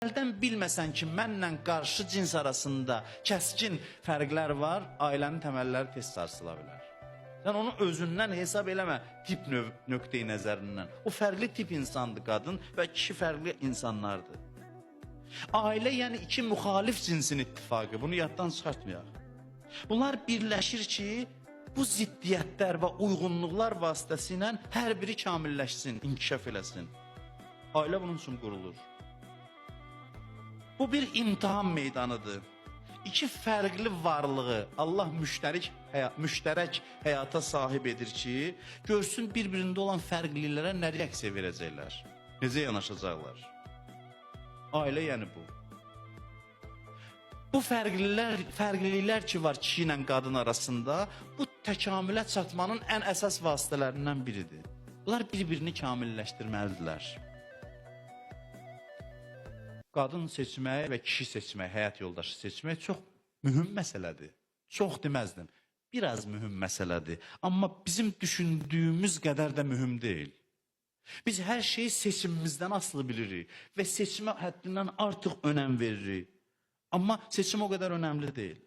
Əldən bilməsən ki, mənlə qarşı cins arasında kəskin fərqlər var, ailənin təməlləri tez sarsıla bilər. Sən onu özündən hesab eləmə tip nöqteyi nəzərindən. O fərqli tip insandır qadın və kişi fərqli insanlardır. Ailə yəni iki müxalif cinsin ittifaqı, bunu yaddan çıxartmayaq. Bunlar birləşir ki, bu ziddiyyətlər və uyğunluqlar vasitəsilə hər biri kamilləşsin, inkişaf eləsin. Ailə bunun üçün qurulur. Bu bir imtihan meydanıdır. İki fərqli varlığı Allah müştərək həyata sahib edir ki, görsün bir-birində olan fərqlilərə nə reaksiya verəcəklər, necə yanaşacaqlar. Ailə yəni bu. Bu fərqliliklər ki var kişi ilə qadın arasında, bu təkamülə çatmanın ən əsas vasitələrindən biridir. Bunlar bir-birini kamilləşdirməlidirlər. Qadın seçmək və kişi seçmək, həyat yoldaşı seçmək çox mühüm məsələdir. Çox deməzdim, biraz mühüm məsələdir. Amma bizim düşündüyümüz qədər də mühüm deyil. Biz hər şeyi seçimimizdən asılı bilirik və seçimə həddindən artıq önəm veririk. Amma seçim o qədər önəmli deyil.